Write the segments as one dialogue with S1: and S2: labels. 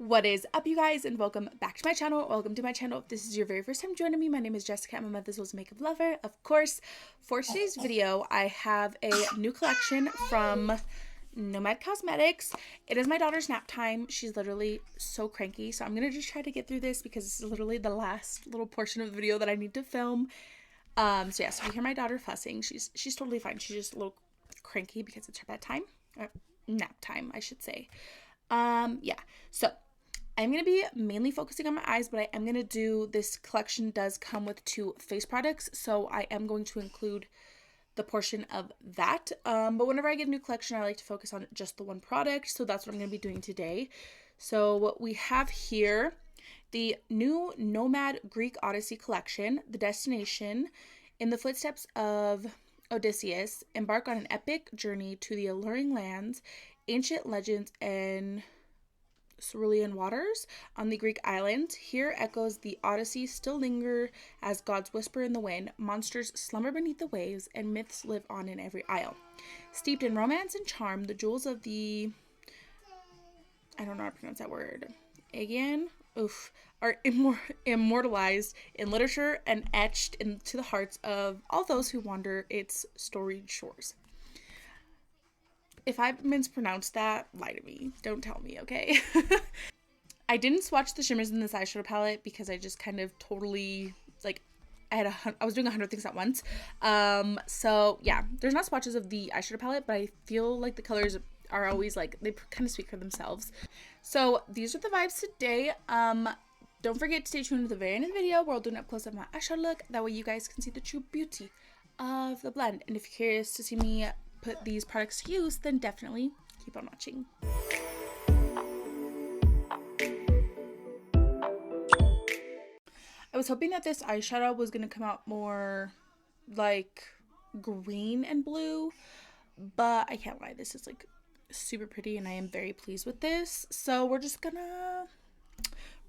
S1: What is up, you guys, and welcome back to my channel. Welcome to my channel. If this is your very first time joining me, my name is Jessica. I'm a Mother's World's makeup lover. Of course, for today's video, I have a new collection from Nomad Cosmetics. It is my daughter's nap time. She's literally so cranky, so I'm gonna just try to get through this because this is literally the last little portion of the video that I need to film. So yeah, so if you hear my daughter fussing, she's totally fine. She's just a little cranky because it's her bedtime, nap time, I should say. Yeah, so I'm going to be mainly focusing on my eyes, but I am going to do, this collection does come with 2 face products, so I am going to include the portion of that. But whenever I get a new collection, I like to focus on just the one product, so that's what I'm going to be doing today. So what we have here, the new Nomad Greek Odyssey collection, the destination in the footsteps of Odysseus, embark on an epic journey to the alluring lands, ancient legends, and cerulean waters on the Greek island. Here echoes the Odyssey still linger as gods whisper in the wind, monsters slumber beneath the waves, and myths live on in every isle. Steeped in romance and charm, the jewels of the, I don't know how to pronounce that word, Aegean, are immortalized in literature and etched into the hearts of all those who wander its storied shores. If I mispronounced that, lie to me. Don't tell me, okay? I didn't swatch the shimmers in this eyeshadow palette because I just kind of totally, like, I was doing 100 things at once. So yeah, there's not swatches of the eyeshadow palette, but I feel like the colors are always, like, they kind of speak for themselves. So these are the vibes today. Don't forget to stay tuned to the very end of the video where I'll do an up close of my eyeshadow look. That way you guys can see the true beauty of the blend. And if you're curious to see me put these products to use, then definitely keep on watching. I was hoping that this eyeshadow was going to come out more like green and blue, but I can't lie, this is like super pretty and I am very pleased with this. So we're just gonna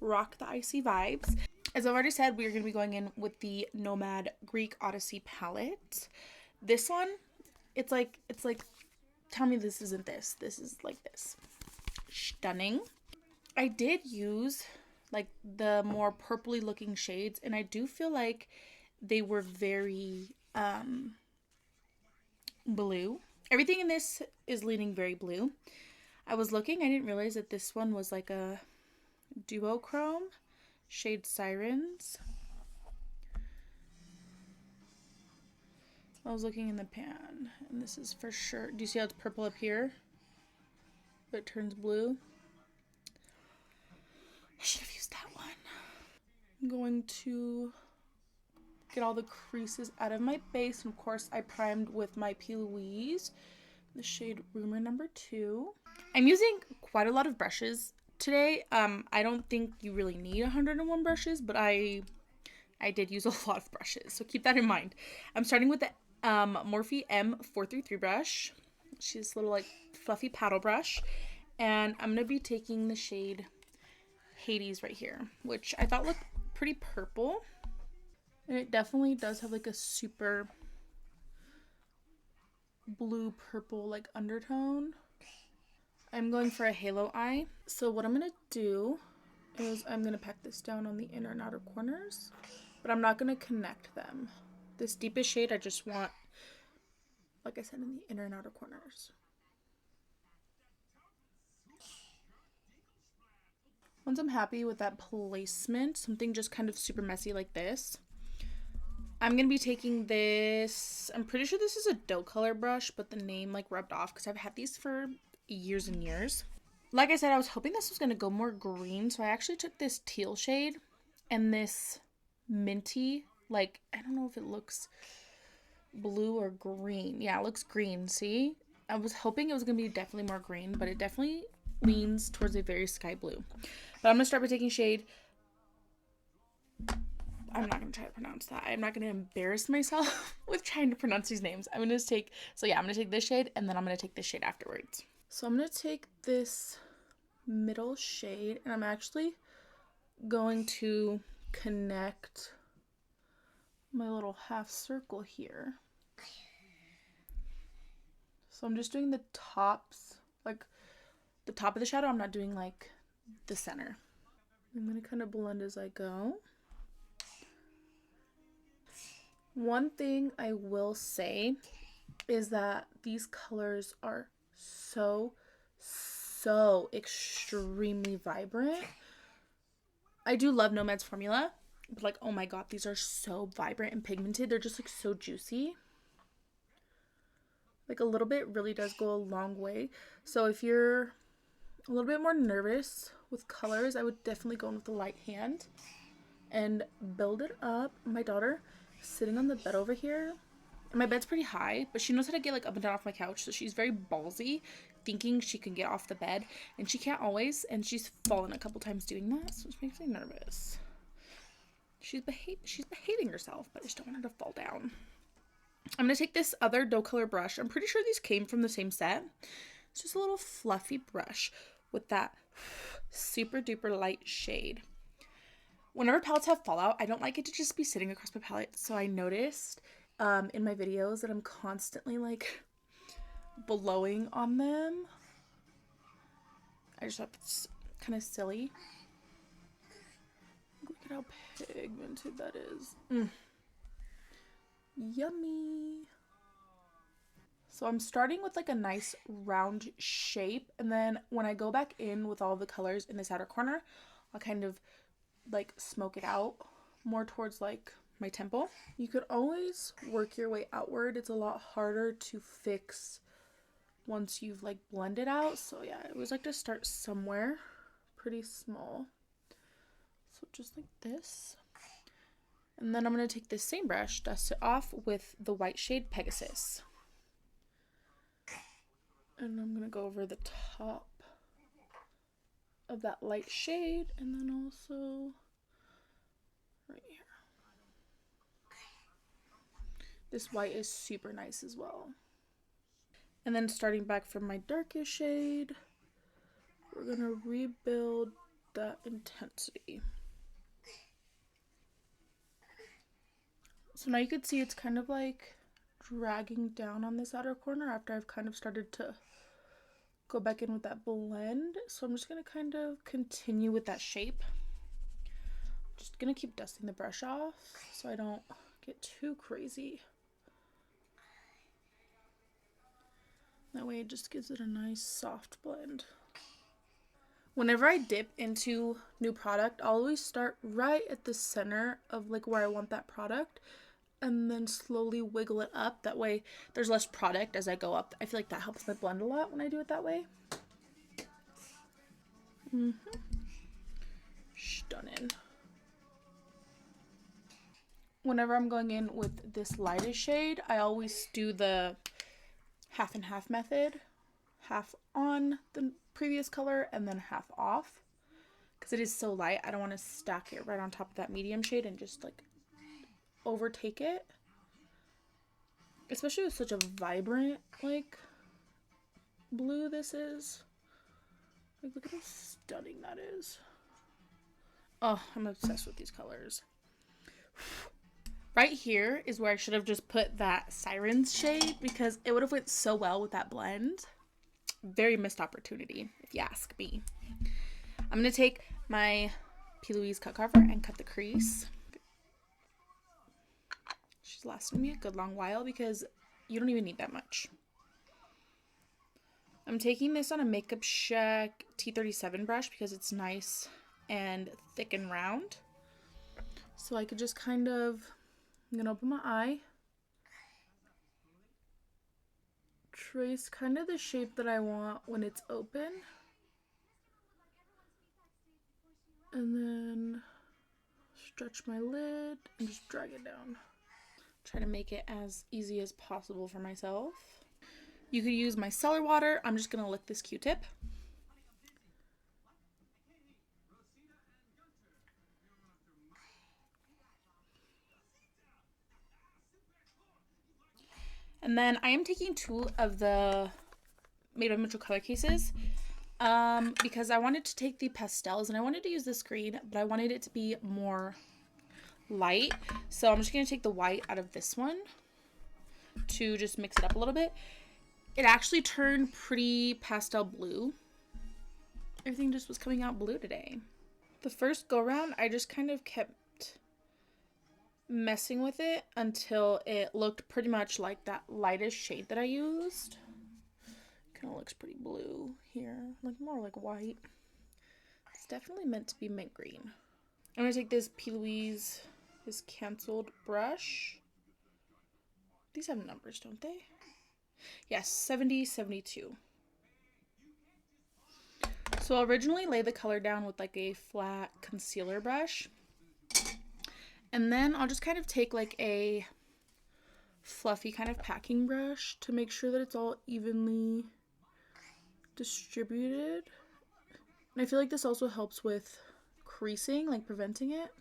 S1: rock the icy vibes. As I've already said, we're going to be going in with the Nomad Greek Odyssey palette. This one, it's like, tell me this isn't this. This is like this. Stunning. I did use like the more purpley looking shades, and I do feel like they were very blue. Everything in this is leaning very blue. I was looking, I didn't realize that this one was like a duochrome, shade Sirens. I was looking in the pan, and this is for sure. Do you see how it's purple up here? But it turns blue. I should have used that one. I'm going to get all the creases out of my base. And of course, I primed with my Plouise, the shade Rumor number 2. I'm using quite a lot of brushes today. I don't think you really need 101 brushes, but I did use a lot of brushes, so keep that in mind. I'm starting with the Morphe M433 brush. She's this little like fluffy paddle brush, and I'm gonna be taking the shade Hades right here, which I thought looked pretty purple, and it definitely does have like a super blue purple like undertone. I'm going for a halo eye. So what I'm gonna do is I'm gonna pack this down on the inner and outer corners, but I'm not gonna connect them. This deepest shade I just want, like I said, in the inner and outer corners. Once I'm happy with that placement, something just kind of super messy like this, I'm going to be taking this, I'm pretty sure this is a doe color brush, but the name like rubbed off because I've had these for years and years. Like I said, I was hoping this was going to go more green, so I actually took this teal shade and this minty, like, I don't know if it looks blue or green. Yeah, it looks green. See, I was hoping it was gonna be definitely more green, but it definitely leans towards a very sky blue. But I'm gonna start by taking shade, I'm not gonna try to pronounce that. I'm not gonna embarrass myself with trying to pronounce these names. I'm gonna take, so yeah, I'm gonna take this shade and then I'm gonna take this shade afterwards. So I'm gonna take this middle shade and I'm actually going to connect my little half circle here. So I'm just doing the tops, like the top of the shadow. I'm not doing like the center. I'm going to kind of blend as I go. One thing I will say is that these colors are so extremely vibrant. I do love Nomad's formula, but like, oh my god, these are so vibrant and pigmented. They're just like so juicy. Like a little bit really does go a long way. So if you're a little bit more nervous with colors, I would definitely go in with the light hand and build it up. My daughter is sitting on the bed over here, and my bed's pretty high, but she knows how to get like up and down off my couch, so she's very ballsy, thinking she can get off the bed, and she can't always, and she's fallen a couple times doing that, so it makes me nervous. She's behaving herself, but I just don't want her to fall down. I'm going to take this other dough color brush. I'm pretty sure these came from the same set. It's just a little fluffy brush with that super duper light shade. Whenever palettes have fallout, I don't like it to just be sitting across my palette. So I noticed in my videos that I'm constantly like blowing on them. I just thought it's kind of silly. Look at how pigmented that is. Yummy. So I'm starting with like a nice round shape, and then when I go back in with all the colors in this outer corner, I'll kind of like smoke it out more towards like my temple. You could always work your way outward. It's a lot harder to fix once you've like blended out. So yeah, I always like to start somewhere pretty small. So just like this. And then I'm going to take this same brush, dust it off with the white shade Pegasus. And I'm going to go over the top of that light shade, and then also right here. This white is super nice as well. And then starting back from my darkest shade, we're going to rebuild that intensity. So now you can see it's kind of like dragging down on this outer corner after I've kind of started to go back in with that blend. So I'm just going to kind of continue with that shape. Just going to keep dusting the brush off so I don't get too crazy. That way it just gives it a nice soft blend. Whenever I dip into new product, I'll always start right at the center of like where I want that product, and then slowly wiggle it up. That way there's less product as I go up. I feel like that helps my blend a lot when I do it that way. Stunning. Whenever I'm going in with this lightest shade, I always do the half and half method. Half on the previous color and then half off. Because it is so light, I don't want to stack it right on top of that medium shade and just like overtake it, especially with such a vibrant like blue this is. Like, look at how stunning that is. Oh, I'm obsessed with these colors. Right here is where I should have just put that Sirens shade, because it would have went so well with that blend. Very missed opportunity, if you ask me. I'm going to take my Plouise cut carver and cut the crease. She's lasted me a good long while because you don't even need that much. I'm taking this on a Makeup Shack T37 brush because it's nice and thick and round. So I could just kind of, I'm going to open my eye. Trace kind of the shape that I want when it's open. And then stretch my lid and just drag it down. Try to make it as easy as possible for myself. You could use micellar water. I'm just going to lick this Q-tip. And then I am taking two of the Made by Mitchell color cases because I wanted to take the pastels and I wanted to use this green, but I wanted it to be more light. So I'm just going to take the white out of this one to just mix it up a little bit. It actually turned pretty pastel blue. everything just was coming out blue today. The first go round, I just kind of kept messing with it until it looked pretty much like that lightest shade that I used. Kind of looks pretty blue here, like more like white. It's definitely meant to be mint green. I'm gonna take this Plouise, this canceled brush. These have numbers, don't they? Yes, 70, 72. So I'll originally lay the color down with like a flat concealer brush. And then I'll just kind of take like a fluffy kind of packing brush to make sure that it's all evenly distributed. And I feel like this also helps with creasing, like preventing it.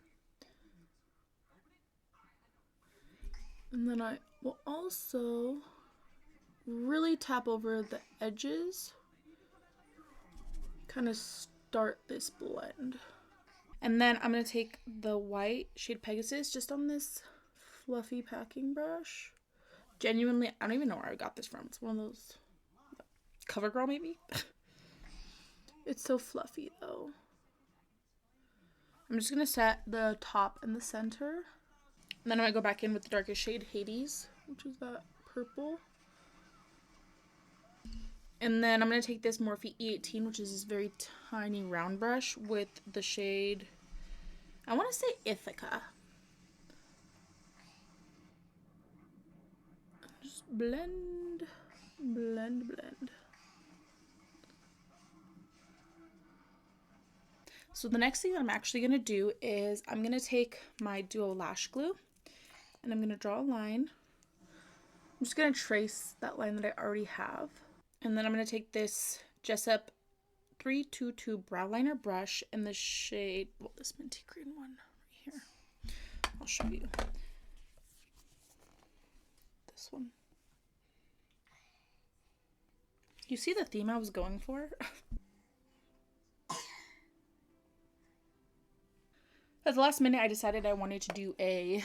S1: And then I will also really tap over the edges, kind of start this blend. And then I'm going to take the white shade Pegasus just on this fluffy packing brush. Genuinely, I don't even know where I got this from. It's one of those CoverGirl maybe. It's so fluffy though. I'm just going to set the top and the center. And then I'm going to go back in with the darkest shade Hades, which is that purple. And then I'm going to take this Morphe E18, which is this very tiny round brush with the shade, I want to say Ithaca. Just blend, blend, blend. So the next thing that I'm actually going to do is I'm going to take my Duo Lash Glue and I'm going to draw a line. I'm just going to trace that line that I already have. And then I'm going to take this Jessup 322 brow liner brush in the shade, well, this minty green one right here. I'll show you. This one. You see the theme I was going for? At the last minute, I decided I wanted to do a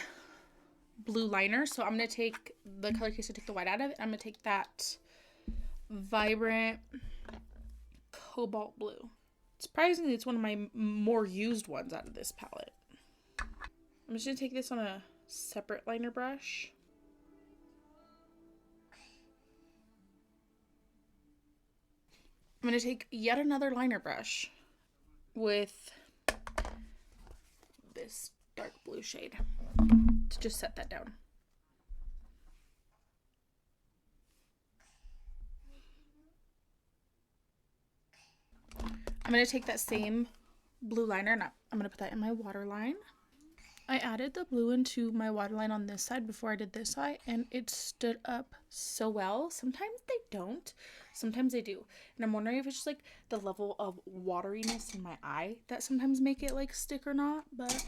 S1: blue liner. So I'm going to take the color case to take the white out of it. I'm going to take that vibrant cobalt blue. Surprisingly, it's one of my more used ones out of this palette. I'm just going to take this on a separate liner brush. I'm going to take yet another liner brush with this dark blue shade to just set that down. I'm going to take that same blue liner and I'm going to put that in my waterline. I added the blue into my waterline on this side before I did this side and it stood up so well. Sometimes they don't, sometimes they do. And I'm wondering if it's just like the level of wateriness in my eye that sometimes make it like stick or not, but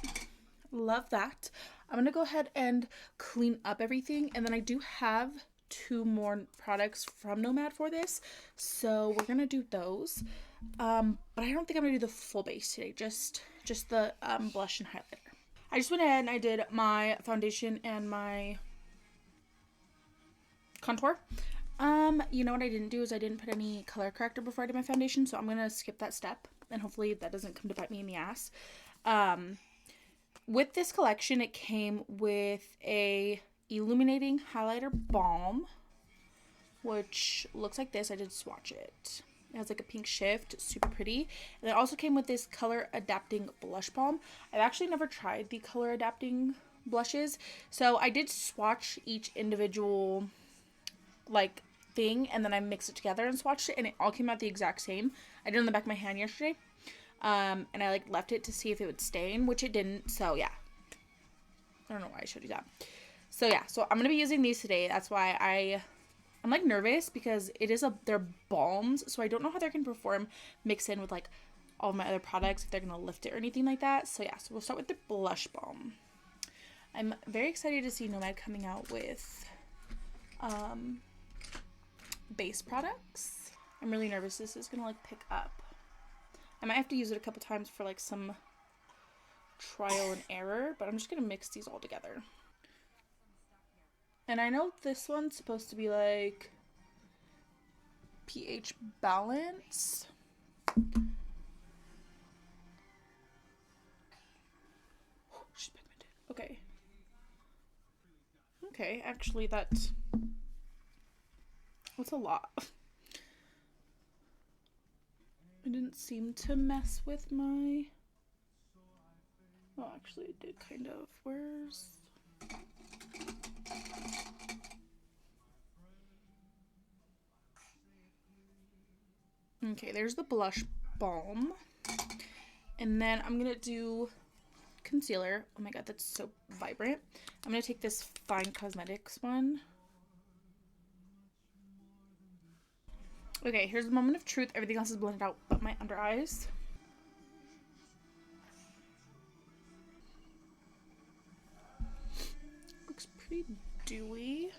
S1: love that. I'm going to go ahead and clean up everything, and then I do have 2 more products from Nomad for this, so we're going to do those. But I don't think I'm going to do the full base today, just the blush and highlighter. I just went ahead and I did my foundation and my contour. You know what I didn't do is I didn't put any color corrector before I did my foundation, so I'm going to skip that step, and hopefully that doesn't come to bite me in the ass. With this collection, it came with a illuminating highlighter balm, which looks like this. I did swatch it. It has like a pink shift, super pretty. And it also came with this color adapting blush balm. I've actually never tried the color adapting blushes, so I did swatch each individual like thing, and then I mixed it together and swatched it, and it all came out the exact same. I did it on the back of my hand yesterday. And I like left it to see if it would stain, which it didn't. So yeah, I don't know why I showed you that. So yeah, so I'm gonna be using these today. That's why I'm like nervous because they're balms, so I don't know how they're gonna perform mixed in with like all of my other products, if they're gonna lift it or anything like that. So yeah, so we'll start with the blush balm. I'm very excited to see Nomad coming out with base products. I'm really nervous this is gonna like pick up. I might have to use it a couple times for like some trial and error, but I'm just going to mix these all together. And I know this one's supposed to be like pH balance. she's pigmented. Okay. Okay, actually that's a lot. It didn't seem to mess with my... Well, actually it did kind of. Where's... Okay, there's the blush balm. And then I'm gonna do concealer. Oh my god, that's so vibrant. I'm gonna take this Fyne Cosmetics one. Okay, here's the moment of truth. Everything else is blended out but my under eyes. Looks pretty dewy.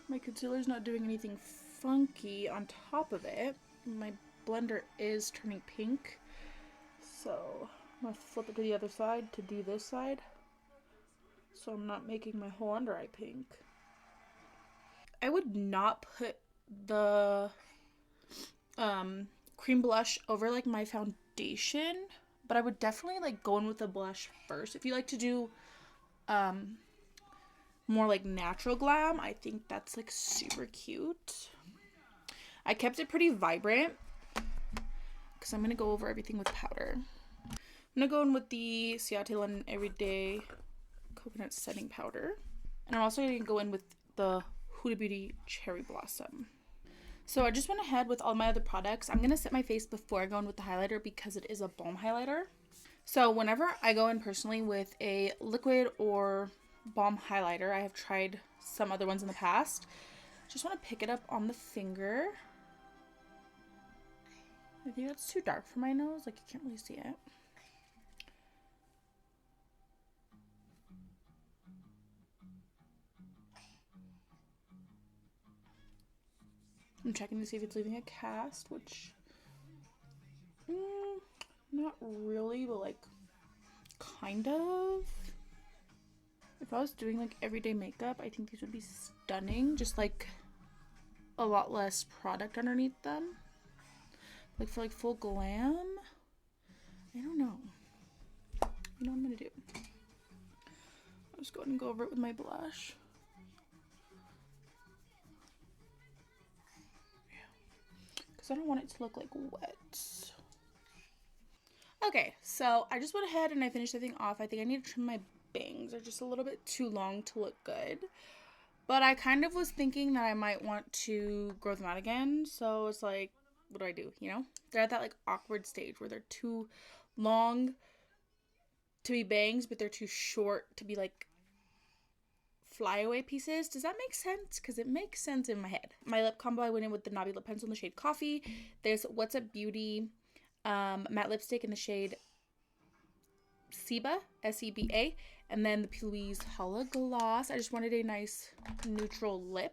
S1: My concealer's not doing anything funky on top of it. My blender is turning pink. So I'm gonna flip it to the other side to do this side. So I'm not making my whole under eye pink. I would not put the cream blush over like my foundation, but I would definitely like go in with the blush first. If you like to do more like natural glam, I think that's like super cute. I kept it pretty vibrant because I'm gonna go over everything with powder. I'm gonna go in with the Ciate London Everyday Coconut Setting Powder, and I'm also gonna go in with the Huda Beauty Cherry Blossom. So I just went ahead with all my other products. I'm gonna set my face before I go in with the highlighter because it is a balm highlighter. So whenever I go in personally with a liquid or balm highlighter, I have tried some other ones in the past, just want to pick it up on the finger. I think that's too dark for my nose, like you can't really see it. I'm checking to see if it's leaving a cast, which not really, but like kind of. If I was doing like everyday makeup, I think these would be stunning, just like a lot less product underneath them. Like for like full glam, I don't know. You know what I'm gonna do? I'll just go ahead and go over it with my blush. I don't want it to look like wet. Okay, so I just went ahead and I finished everything off. I think I need to trim my bangs. They're just a little bit too long to look good. But I kind of was thinking that I might want to grow them out again. So it's like, what do? You know? They're at that like awkward stage where they're too long to be bangs, but they're too short to be like flyaway pieces. Does that make sense? Because it makes sense in my head. My lip combo, I went in with the Nabi Lip Pencil in the shade Coffee. There's What's Up Beauty matte lipstick in the shade Seba, S-E-B-A, and then the Plouise Holla gloss. I just wanted a nice neutral lip.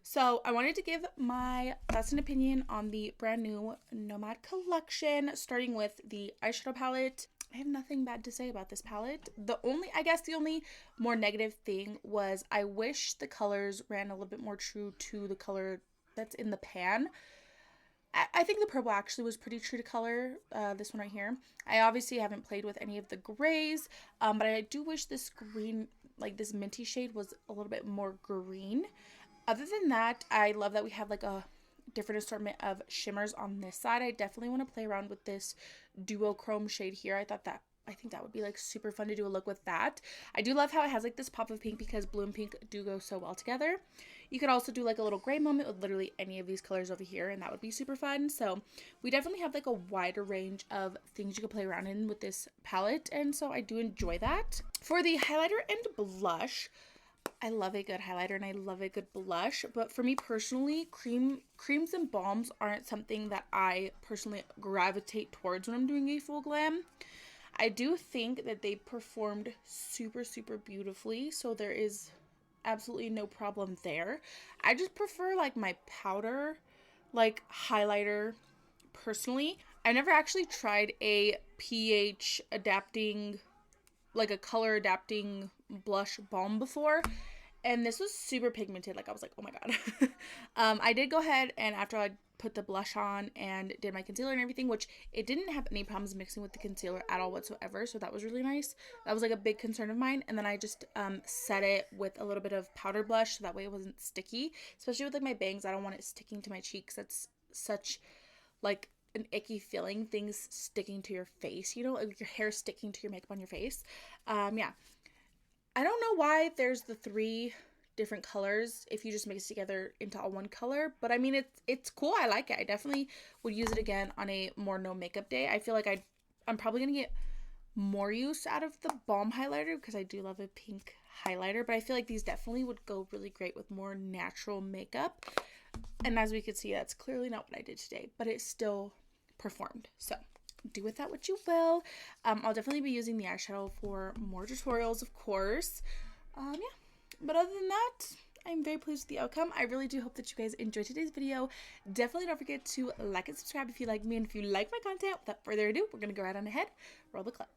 S1: So I wanted to give my thoughts and opinion on the brand new Nomad Collection, starting with the eyeshadow palette. I have nothing bad to say about this palette. I guess the only more negative thing was I wish the colors ran a little bit more true to the color that's in the pan. I think the purple actually was pretty true to color, this one right here. I obviously haven't played with any of the grays, but I do wish this green, like this minty shade, was a little bit more green. Other than that, I love that we have like a different assortment of shimmers on this side. I definitely want to play around with this duochrome shade here. I think that would be like super fun to do a look with that. I do love how it has like this pop of pink because blue and pink do go so well together. You could also do like a little gray moment with literally any of these colors over here, and that would be super fun. So we definitely have like a wider range of things you could play around in with this palette, and so I do enjoy that. For the highlighter and blush, I love a good highlighter and I love a good blush, but for me personally, creams and balms aren't something that I personally gravitate towards when I'm doing a full glam. I do think that they performed super, super beautifully, so there is absolutely no problem there. I just prefer like my powder, like highlighter personally. I never actually tried a pH adapting, like a color adapting blush balm before, and this was super pigmented. Like I was like, oh my god. I did go ahead and after I put the blush on and did my concealer and everything, which it didn't have any problems mixing with the concealer at all whatsoever, so that was really nice. That was like a big concern of mine. And then I just set it with a little bit of powder blush so that way it wasn't sticky, especially with like my bangs. I don't want it sticking to my cheeks. That's such like an icky feeling, things sticking to your face, you know, like your hair sticking to your makeup on your face. Yeah, I don't know why there's the 3 different colors if you just mix it together into all one color, but I mean it's cool. I like it. I definitely would use it again on a more no makeup day. I feel like I'm probably gonna get more use out of the Balm highlighter because I do love a pink highlighter, but I feel like these definitely would go really great with more natural makeup. And as we could see, that's clearly not what I did today, but it still performed. So do with that what you will. I'll definitely be using the eyeshadow for more tutorials, of course. Yeah. But other than that, I'm very pleased with the outcome. I really do hope that you guys enjoyed today's video. Definitely don't forget to like and subscribe if you like me, and if you like my content. Without further ado, we're going to go right on ahead, roll the clip.